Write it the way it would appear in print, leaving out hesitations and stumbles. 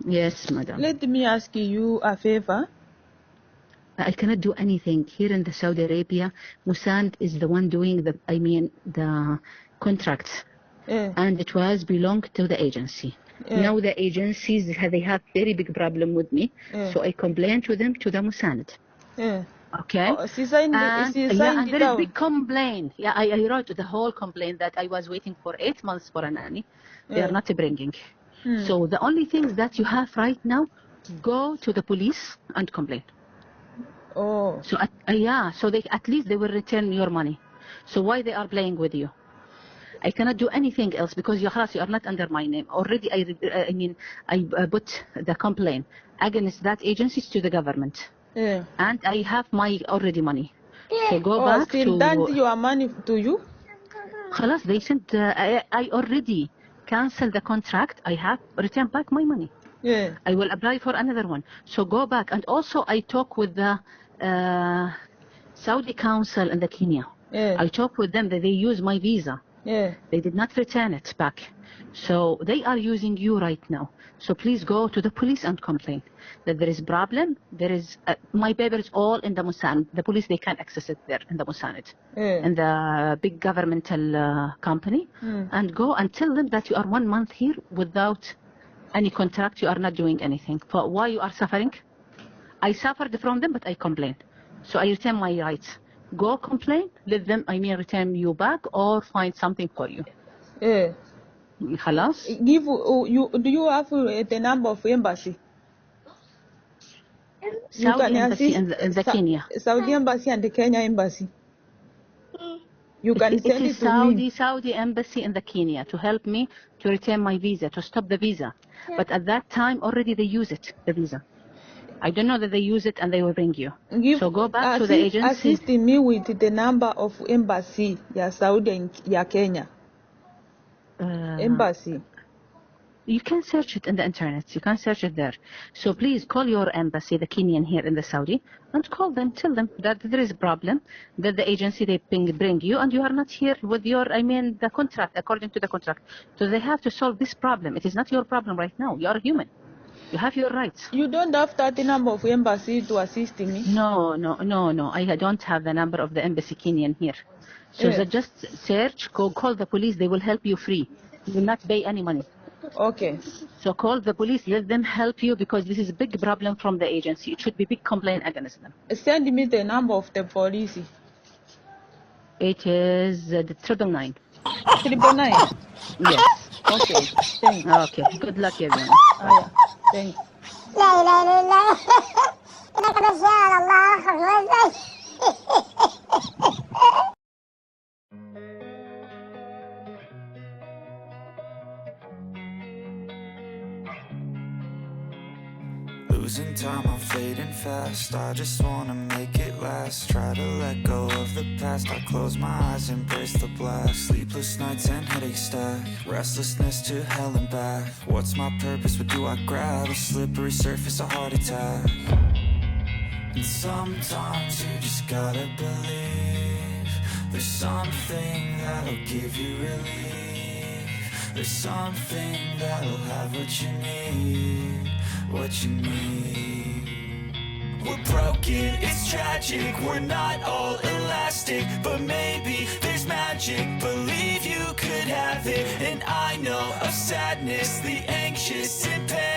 Yes, madam. Let me ask you a favor. I cannot do anything here in the Saudi Arabia. Musand is the one doing the contracts, and it was belong to the agency. Now the agencies they have very big problem with me, so I complained to them to the Musand. Okay. And there is big complaint. Yeah, I wrote the whole complaint that I was waiting for 8 months for a nanny. They are not bringing. So the only thing that you have right now, go to the police and complain. Oh. So so they at least they will return your money. So why they are playing with you? I cannot do anything else because you are not under my name already. I put the complaint against that agency to the government. And I have my already money. So go back still to. your money to you? خلاص, they sent. I already canceled the contract. I have returned back my money. I will apply for another one. So go back. And also I talk with the Saudi Council in the Kenya. I talk with them that they use my visa. They did not return it back. So they are using you right now. So please go to the police and complain that there is problem. There is my papers all in the Musand. The police, they can't access it there in the Musand. In the big governmental company. And go and tell them that you are 1 month here without any contract. You are not doing anything. For why you are suffering? I suffered from them, but I complained. So I return my rights. Go complain, let them, return you back or find something for you. خلاص? Do you have the number of embassy? Saudi embassy in the Kenya. Saudi embassy and the Kenya embassy. You can send it to me. Saudi embassy in the Kenya to help me to return my visa, to stop the visa. But at that time already they use it, the visa. I don't know that they use it and they will bring you. So go back to the agency. Assist me with the number of embassy, Saudi and Kenya. Embassy. You can search it in the internet. You can search it there. So please call your embassy, the Kenyan here in the Saudi, and call them. Tell them that there is a problem, that the agency they bring you, and you are not here with your, the contract, according to the contract. So they have to solve this problem. It is not your problem right now. You are human. You have your rights. You don't have that number of embassy to assist me? No. I don't have the number of the embassy Kenyan here. So just search, call the police. They will help you free. You will not pay any money. Okay. So call the police. Let them help you because this is a big problem from the agency. It should be big complaint against them. Send me the number of the police. It is the 999. 999? Yes. Okay, thanks. Okay, good luck everyone. Yeah, thanks. لا إله إلا الله إنك رجال الله Losing time, I'm fading fast. I just wanna make it last. Try to let go of the past. I close my eyes, embrace the black. Sleepless nights and headaches stack. Restlessness to hell and back. What's my purpose? What do I grab? A slippery surface, a heart attack. And sometimes you just gotta believe there's something that'll give you relief. There's something that'll have what you need. What you need. We're broken, it's tragic. We're not all elastic, but maybe there's magic. Believe you could have it. And I know of sadness, the anxious and pain.